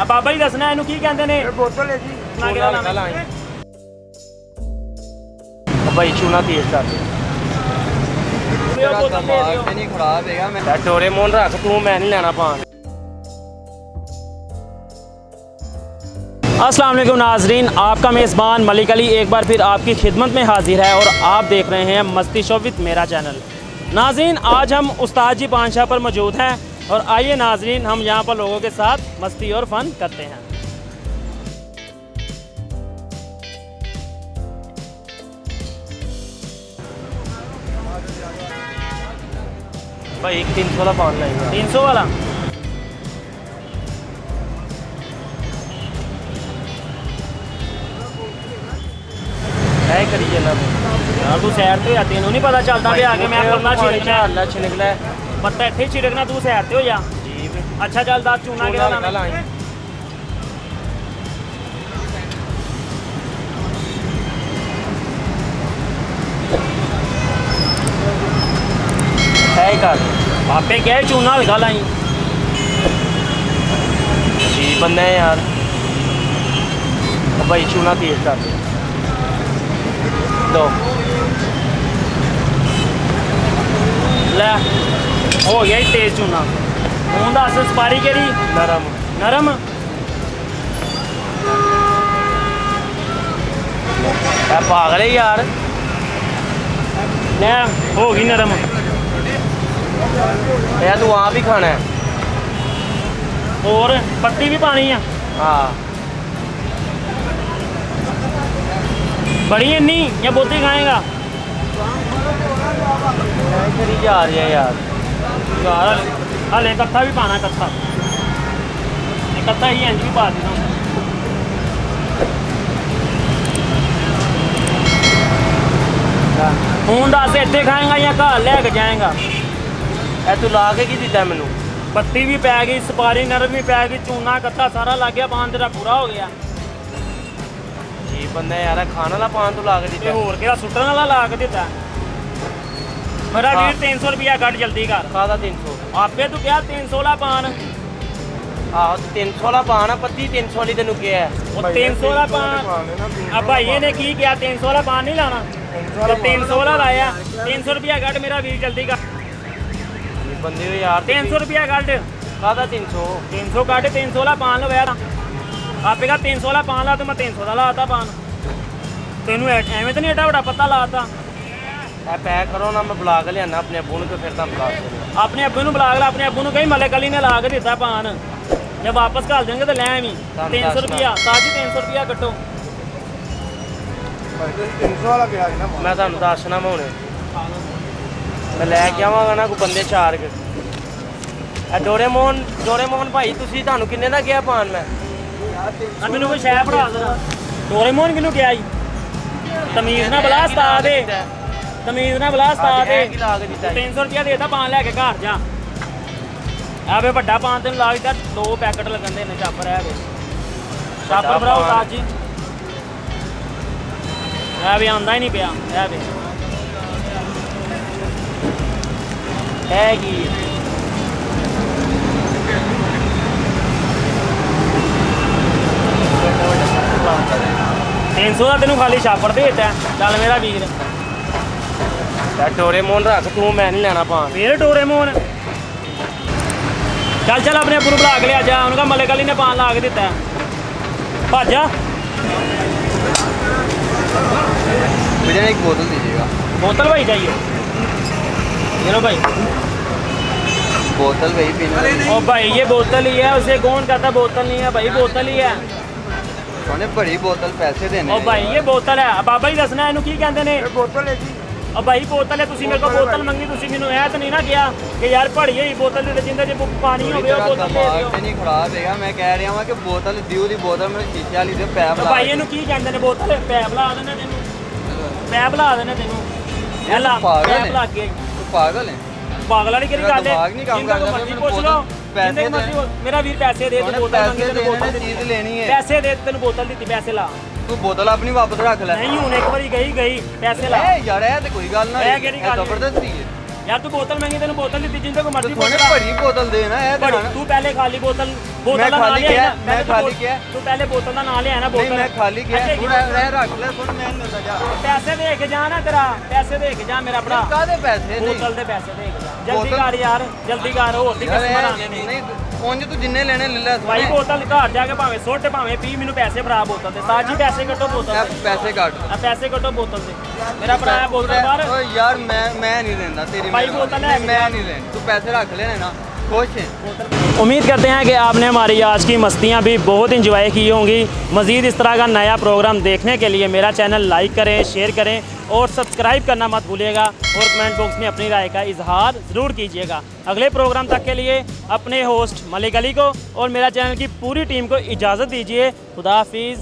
ਬਾਬਾ ਜੀ ਦੱਸਣਾ ਇਹਨੂੰ ਕੀ ਕਹਿੰਦੇ ਨੇ? ਇਹ ਬੋਤਲ ਹੈ ਜੀ। ਨਾ ਕਿਹੜਾ ਨਾਮ ਹੈ? ਭਾਈ ਚੂਨਾ ਤੇਜ਼ ਕਰ ਦੇ। ਉਹ ਬੋਤਲ ਦੇ ਦਿਓ। ਨਹੀਂ ਖਰਾਬ ਹੈਗਾ ਮੈਂ ਡੋਰੇਮੋਨ ਰੱਖ ਤੂੰ, मैं नहीं लेना पान। अस्सलाम वालेकुम नाजरीन, आपका मेज़बान मलिक अली एक बार फिर आपकी खिदमत में हाजिर है और आप देख रहे हैं मस्ती शो विद मेरा चैनल। नाजरीन आज हम उस्ताद जी पानशाह पर मौजूद हैं और आइए नाजरीन हम यहाँ पर लोगों के साथ मस्ती और फ़न करते हैं। भाई 300 वाला पान लाएगा। 300 वाला है करिए ना यार, तू सैर तो या तेनों नहीं पता चलता भी आगे मैं करना छिड़कना है। अल्लाह छ निकला है पत्ता इत्थे छिड़कना, तू सैर ते हो जा। जी। अच्छा चल दस चूना केड़ा लाना? लाएं है कर आपे क्या चूना हल्का लाई। जी बंदे हैं यार। भाई चूना तेज कर दे दो। ले हो गया ही तेज चूना। हूं दस सपारी केड़ी? नरम नरम। है पागल है यार। ले हो गई नरम। यार तू आप ही खाना है। और पत्ती भी पानी है? हाँ बड़ी है नहीं या बोती खाएगा? करी जा रही है यार। यार हले कत्था भी पाना, कत्था कत्था ही इंज भी पा देना। हूं दस इत्थे खाएगा या घर लैके जाएगा? ए तू ला के की दिता मैनू? पत्ती भी पै गई, सुपारी नरम भी पै गई, चूना कत्था सारा लग गया, पान तेरा पूरा हो गया। जी बंदे यार खाने वाला पान तू ला के ते दिता। होर केड़ा सुट्टण वाला ला के दिता? मेरा हाँ। वीर 300 रुपया कट जल्दी कर। खादा 300। आपे तू क्या 300 वाला पान? आहो 300 वाला पान है, पत्ती 300 वाली तेनू क्या है? वो 300 वाला पान अब भाई ने की किया? 300 वाला पान नहीं लाना तो 300 वाला लाया। 300 रुपया कट मेरा वीर जल्दी कर। ये बंदे हो यार। 300 रुपया कट। खादा 300। 300 कट 300 वाला पान लवाया था। आपे कहा 300 वाला पान ला तो मैं 300 वाला लाता पान। तेनू एवं तो नहीं एडा बड़ा पत्ता लाता। ए पैक करो ना, मैं बुला के लियाना अपने अब्बू तो फिर तुम बुला के। अपने अब्बू ਨੂੰ ਬੁਲਾ ਲਾ, ਆਪਣੇ ਅब्बू ਨੂੰ ਕਹੀਂ ਮਲਿਕ ਅਲੀ ਨੇ ਲਾ ਕੇ ਦਿੱਤਾ ਪਾਨ। जब वापस घल देंगे तो ले आवी। 300 रुपया ताजी 300 रुपया कटो। 300 वाला किया ना मैं ਤੁਹਾਨੂੰ ਦੱਸਣਾ ਮੈਂ ਹੁਣੇ। ਮੈਂ ਲੈ ਕੇ ਆਵਾਂਗਾ ਨਾ ਕੋਈ ਬੰਦੇ ਚਾਰ ਕੇ। ਇਹ ਡੋਰੇਮੋਨ ਭਾਈ ਤੁਸੀਂ ਤੁਹਾਨੂੰ ਕਿੰਨੇ ਦਾ ਗਿਆ ਪਾਨ ਮੈਂ? ਆ ਮੈਨੂੰ ਕੋਈ ਸ਼ੈ ਪੜਾ ਦੇ। ਡੋਰੇਮੋਨ ਕਿਹਨੂੰ ਕਿਹਾ ਜੀ? ਤਮੀਜ਼ ਨਾਲ ਬਲਾ ਉਸਤਾਦ ਦੇ। ਤਮੀਜ਼ ਨਾਲ ਬਲਾ ਉਸਤਾਦ ਦੇ। ਕੀ ਲਾ ਕੇ ਦਿੱਤਾ? 300 रुपया देता पान लैके घर जा। आवे बड़ा पान तेन ला दिता। 2 पैकेट लगन दे ने चापर है वे। चापर भराओ ताजी। है भी आंदा ही नहीं पिया है वे। है की 300 का तेन खाली छापड़ देता। चल मेरा वीर डोरेमोन रख तू, मैं नहीं लेना पान। फिर डोरेमोन। चल चल अपने अब्बू बुला के लिया जा। उनका मलिक अली ने पान ला के दिता है। भाजा मुझे एक बोतल दीजिएगा। बोतल भाई चाहिए? ये लो भाई। बोतल वही पीना। ओ भाई ये बोतल ही है, उसे कौन कहता बोतल नहीं है? भाई बोतल ही है। उन्हें बड़ी बोतल पैसे देने। ओ भाई ये बोतल है। बाबा जी दसना इनू की कहते ने? ये बोतल है जी। ओ भाई बोतल है, तुसी मेरे को बोतल मंगी, तुसी मैनू ऐ तो नहीं ना किया कि यार पड़ी हुई बोतल दे जिंदे च पानी होवे ओ बोतल दे दियो। नहीं खराब हैगा, मैं कह रहा हूं कि बोतल दियो दी बोतल में शीशे वाली दे पैप तो ला। भाई इनू की कहते ने? बोतल पैप ला देने तेनू। पैप ला देने तेनू। ए ला पैप ला के। तू पागल है? पागल वाली केड़ी गल है? दिमाग नहीं काम करता। मर्जी पूछ लो। पैसे जिंदे मर्जी मेरा वीर पैसे दे, तू बोतल मंगी, तेनू बोतल देने चीज लेनी है। पैसे दे, तेनू बोतल दी, पैसे ला। तू बोतल अपनी वापस रख ले। नहीं हूं एक बारी गई पैसे ला। ए यार ए ते कोई गल ना ए केड़ी गल? जबरदस्ती है। यार तू बोतल मंगी तेन बोतल दी जिंदे को मर्जी थोड़े भरी बोतल देना है तू पहले खाली बोतल मैं का नाम खाली ले किया, आया ना, मैं तो खाली किया। तू पहले बोतल का नाम ले आया ना नहीं बोतल मैं खाली किया अच्छा, थोड़ा रह रख ले सुन मैं नहीं होता जा पैसे दे के जा ना तेरा पैसे दे के जा मेरा भरा कादे पैसे नहीं बोतल दे पैसे दे के जा जल्दी बोतल- कर यार जल्दी कर होर दी यार कस्टमर यार, आने ने नहीं पहुंच तू जिन्ने लेने ले ले भाई बोतल घर जाके भाਵੇਂ सुੱਟ ਭਾਵੇਂ ਪੀ ਮੈਨੂੰ ਪੈਸੇ ਫੜਾ बोतल ਦੇ ਸਾਜੀ ਪੈਸੇ ਕੱਟੋ बोतल मैं ਦੇ पैसे काट ਆ ਪੈਸੇ ਕੱਟੋ बोतल ਦੇ ਮੇਰਾ ਭਰਾ ਹੈ बोतल ਬਾਹਰ ओए यार मैं नहीं देता तेरी भाई मेहरबानी। बोतल है, मैं नहीं लेना तू पैसे रख लेना ना खुश है उम्मीद करते हैं कि आपने हमारी आज की मस्तियाँ भी बहुत इंजॉय की होंगी मज़ीद इस तरह का नया प्रोग्राम देखने के लिए मेरा चैनल लाइक करें शेयर करें और सब्सक्राइब करना मत भूलिएगा और कमेंट बॉक्स में अपनी राय का इजहार ज़रूर कीजिएगा अगले प्रोग्राम तक के लिए अपने होस्ट मलिक अली को और मेरा चैनल की पूरी टीम को इजाज़त दीजिए खुदा हाफिज़।